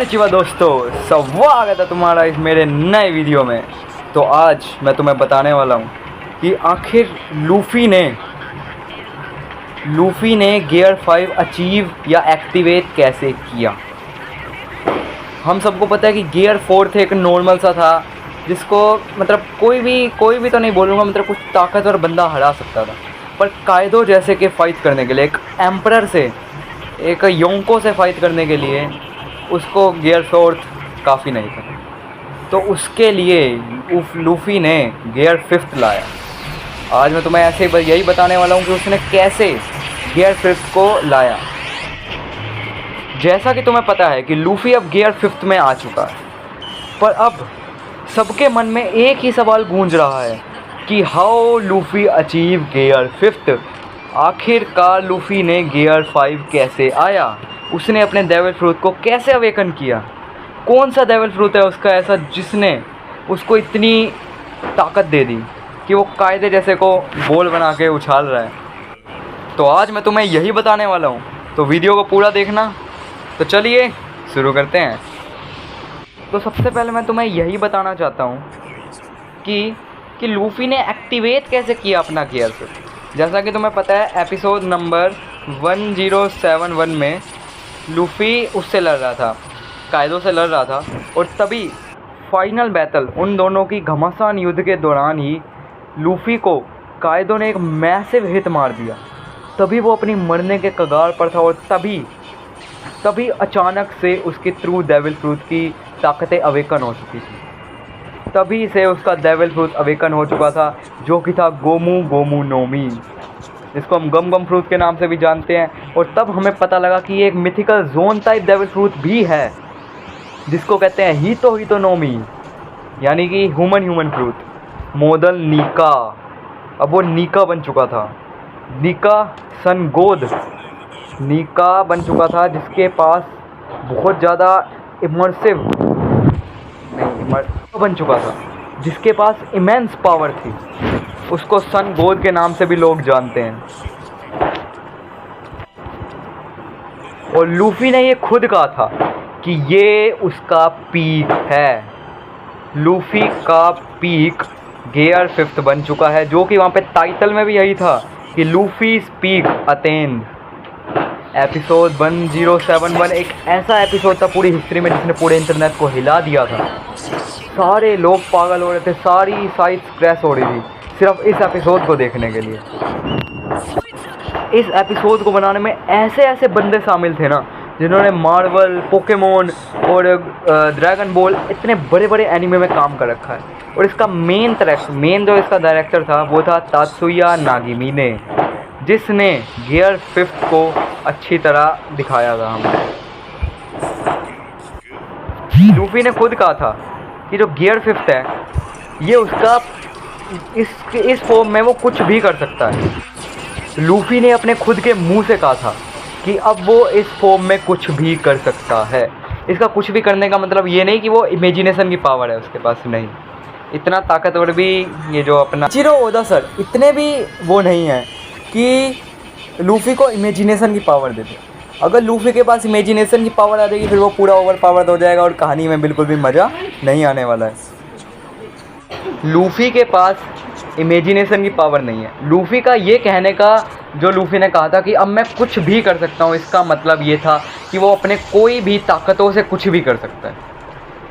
Konnichiwa दोस्तों, स्वागत है तुम्हारा इस मेरे नए वीडियो में। तो आज मैं तुम्हें बताने वाला हूँ कि आखिर लूफ़ी ने गियर 5 अचीव या एक्टिवेट कैसे किया। हम सबको पता है कि गियर 4 थे, एक नॉर्मल सा था जिसको मतलब कोई भी तो नहीं बोलूँगा, मतलब कुछ ताकतवर बंदा हरा सकता था। पर कायदो जैसे कि फ़ाइट करने के लिए, एक एम्परर से, एक योंको से फ़ाइट करने के लिए उसको गियर 4 काफ़ी नहीं था। तो उसके लिए लूफ़ी ने गियर 5 लाया। आज मैं तुम्हें ऐसे यही बताने वाला हूँ कि उसने कैसे गियर 5 को लाया। जैसा कि तुम्हें पता है कि लूफ़ी अब गियर 5 में आ चुका है, पर अब सबके मन में एक ही सवाल गूंज रहा है कि हाउ लूफ़ी अचीव गियर 5। आखिरकार लूफ़ी ने गियर 5 कैसे आया, उसने अपने डेविल फ्रूट को कैसे अवेकन किया। कौन सा डेविल फ्रूट है उसका ऐसा जिसने उसको इतनी ताकत दे दी कि वो कायदे जैसे को बॉल बना के उछाल रहा है। तो आज मैं तुम्हें यही बताने वाला हूँ, तो वीडियो को पूरा देखना। तो चलिए शुरू करते हैं। तो सबसे पहले मैं तुम्हें यही बताना चाहता हूँ कि लूफ़ी ने एक्टिवेट कैसे किया अपना गियर 5। जैसा कि तुम्हें पता है एपिसोड नंबर 1071 में लूफ़ी उससे लड़ रहा था, कायदो से लड़ रहा था, और तभी फाइनल बैटल उन दोनों की घमासान युद्ध के दौरान ही लूफ़ी को कायदो ने एक मैसिव हिट मार दिया। तभी वो अपनी मरने के कगार पर था, और तभी अचानक से उसकी ट्रू डेविल फ्रूट की ताकतें अवेकन हो चुकी थी। तभी से उसका डेविल फ्रूट अवेकन हो चुका था, जो कि था गोमू गोमू नोमी, जिसको हम गम गम फ्रूट के नाम से भी जानते हैं। और तब हमें पता लगा कि ये एक mythical zone type devil fruit भी है, जिसको कहते हैं हितो नोमी, यानी कि ह्यूमन फ्रूट। मॉडल नीका, अब वो नीका बन चुका था। नीका सन गोद नीका बन चुका था, जिसके पास बहुत ज़्यादा बन चुका था, जिसके पास इमेंस पावर थी। उसको सन गोद के नाम से भी लोग जानते हैं। और लूफ़ी ने ये खुद कहा था कि ये उसका पीक है। लूफ़ी का पीक गियर 5 बन चुका है, जो कि वहाँ पे टाइटल में भी यही था कि लूफ़ीज़ पीक अटेन्ड। एपिसोड 1071 एक ऐसा एपिसोड था पूरी हिस्ट्री में जिसने पूरे इंटरनेट को हिला दिया था। सारे लोग पागल हो रहे थे, सारी साइट्स क्रैश हो रही थी सिर्फ इस एपिसोड को देखने के लिए। इस एपिसोड को बनाने में ऐसे बंदे शामिल थे ना, जिन्होंने मार्वल, पोकेमोन और ड्रैगन बॉल इतने बड़े एनिमे में काम कर रखा है। और इसका मेन जो इसका डायरेक्टर था वो था तात्सुया नागिमिने, जिसने गियर 5 को अच्छी तरह दिखाया था हमें। लूफ़ी ने खुद कहा था कि जो गियर 5 है ये उसका इस फॉर्म में वो कुछ भी कर सकता है। लूफ़ी ने अपने खुद के मुंह से कहा था कि अब वो इस फॉर्म में कुछ भी कर सकता है। इसका कुछ भी करने का मतलब ये नहीं कि वो इमेजिनेशन की पावर है उसके पास, नहीं। इतना ताकतवर भी ये जो अपना इचिरो ओदा सर इतने भी वो नहीं है कि लूफ़ी को इमेजिनेशन की पावर दे दे। अगर लूफ़ी के पास इमेजिनेशन की पावर आ जाएगी फिर वो पूरा ओवर पावर्ड हो जाएगा और कहानी में बिल्कुल भी मज़ा नहीं आने वाला है। लूफ़ी के पास इमेजिनेशन की पावर नहीं है। लूफ़ी का ये कहने का, जो लूफ़ी ने कहा था कि अब मैं कुछ भी कर सकता हूँ, इसका मतलब ये था कि वो अपने कोई भी ताकतों से कुछ भी कर सकता है।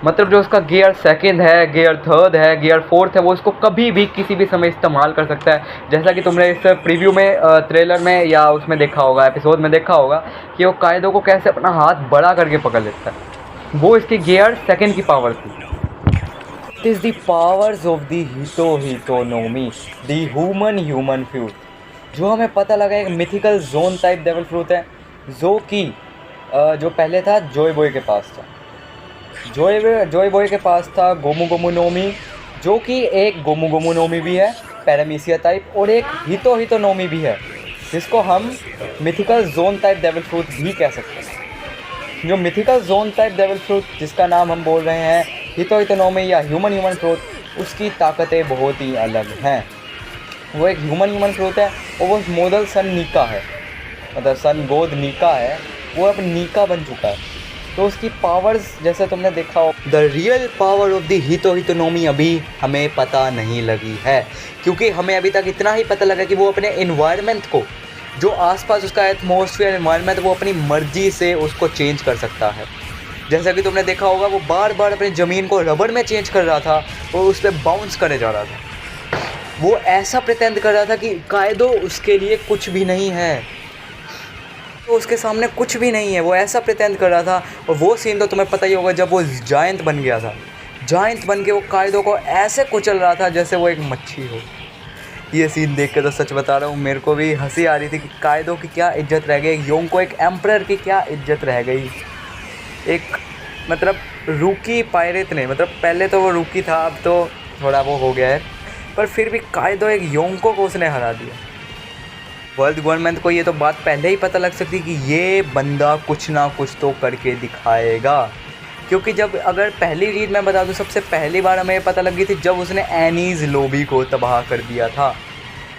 मतलब जो उसका गियर 2 है, गियर 3 है, गियर 4 है, वो उसको कभी भी किसी भी समय इस्तेमाल कर सकता है। जैसा कि तुमने इस प्रीव्यू में, ट्रेलर में या उसमें देखा होगा, एपिसोड में देखा होगा कि वो कायदो को कैसे अपना हाथ बड़ा करके पकड़ लेता है। वो इसकी गियर 2 की पावर थी। It is the powers of the हितो नोमी, द ह्यूमन फ्रूट, जो हमें पता लगा एक mythical zone type devil fruit है, जो कि जो पहले था जॉय बॉय के पास था। जॉय बॉय के पास था गोमू गोमू नोमी, जो कि एक गोमू गोमू नोमी भी है पैरामीसिया टाइप, और एक हितो नोमी भी है, जिसको हम mythical zone type devil fruit भी कह सकते हैं। जो mythical zone type devil fruit, जिसका नाम हम बोल रहे हैं हितो नोमी या ह्यूमन फ्रूट, उसकी ताकतें बहुत ही अलग हैं। वो एक ह्यूमन फ्रूट है और वो मॉडल सन नीका है, मतलब सन गोद नीका है। वो अब नीका बन चुका है। तो उसकी पावर्स जैसे तुमने देखा हो, the real power of the हितो हितोनोमी अभी हमें पता नहीं लगी है, क्योंकि हमें अभी तक इतना ही पता लगा कि वो अपने इन्वायरमेंट को, जो आसपास उसका एटमॉस्फेयर इन्वायरमेंट, वो अपनी मर्जी से उसको चेंज कर सकता है। जैसा कि तुमने देखा होगा वो बार बार अपनी ज़मीन को रबड़ में चेंज कर रहा था और उस पर बाउंस करे जा रहा था। वो ऐसा प्रिटेंड कर रहा था कि कायदो उसके लिए कुछ भी नहीं है, तो उसके सामने कुछ भी नहीं है, वो ऐसा प्रिटेंड कर रहा था। और वो सीन तो तुम्हें पता ही होगा जब वो जायंट बन गया था, जायंट बन के वो कायदो को ऐसे कुचल रहा था जैसे वो एक मच्छी हो। ये सीन देख के तो सच बता रहा हूँ मेरे को भी हंसी आ रही थी कि कायदो की क्या इज्जत रह गई, योंको एक एम्परर की क्या इज्जत रह गई। एक मतलब रूकी पायरेट ने, मतलब पहले तो वो रूकी था, अब तो थोड़ा वो हो गया है, पर फिर भी कायदो एक योंको को उसने हरा दिया। वर्ल्ड गवर्नमेंट को ये तो बात पहले ही पता लग सकती कि ये बंदा कुछ ना कुछ तो करके दिखाएगा, क्योंकि जब अगर पहली चीज़ मैं बता दूं, सबसे पहली बार हमें पता लगी थी जब उसने एनीज़ लॉबी को तबाह कर दिया था।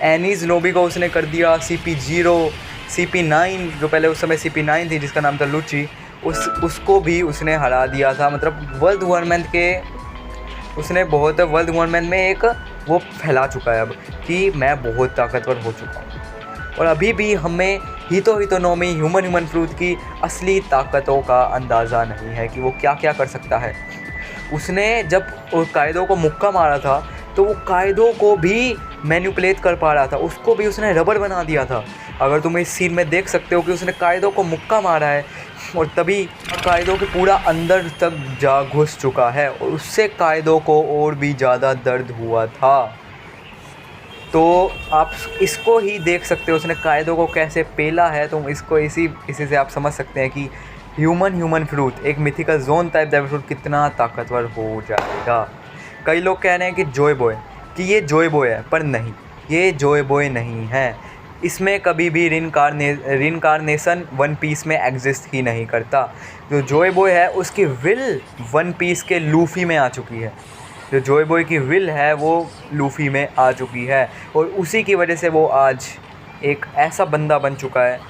एनीज़ लॉबी को उसने कर दिया, CP0, CP9 जो पहले उस समय CP9 थी जिसका नाम था लुची, उसको भी उसने हरा दिया था। मतलब वर्ल्ड गवर्नमेंट के उसने बहुत वर्ल्ड गवर्नमेंट में एक वो फैला चुका है अब कि मैं बहुत ताकतवर हो चुका हूँ। और अभी भी हमें हितो हितोनोमी ह्यूमन फ्रूट की असली ताकतों का अंदाज़ा नहीं है कि वो क्या क्या कर सकता है। उसने जब कायदो को मुक्का मारा था तो वो कायदो को भी मैनिपुलेट कर पा रहा था, उसको भी उसने रबड़ बना दिया था। अगर तुम इस सीन में देख सकते हो कि उसने कायदो को मुक्का मारा है और तभी कायदो के पूरा अंदर तक जा घुस चुका है और उससे कायदो को और भी ज़्यादा दर्द हुआ था। तो आप इसको ही देख सकते हो उसने कायदो को कैसे पेला है। तो इसको इसी से आप समझ सकते हैं कि ह्यूमन फ्रूट, एक mythical zone type devil fruit कितना ताकतवर हो जाएगा। कई लोग कह रहे हैं कि जॉय बॉय, कि ये जॉय बॉय है, पर नहीं, ये जॉय बॉय नहीं है। इसमें कभी भी रिनकार्नेशन वन पीस में एग्जिस्ट ही नहीं करता। जो जॉय बॉय है उसकी विल वन पीस के लूफ़ी में आ चुकी है, जो जॉय बॉय की विल है वो लूफ़ी में आ चुकी है और उसी की वजह से वो आज एक ऐसा बंदा बन चुका है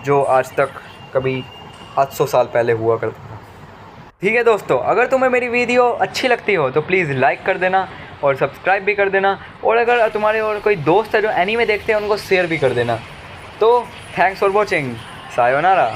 जो आज तक कभी 800 साल पहले हुआ करता था। ठीक है दोस्तों, अगर तुम्हें मेरी वीडियो अच्छी लगती हो तो प्लीज़ लाइक कर देना और सब्सक्राइब भी कर देना, और अगर तुम्हारे और कोई दोस्त है जो एनीमे देखते हैं उनको शेयर भी कर देना। तो थैंक्स फॉर वॉचिंग, सायोनारा।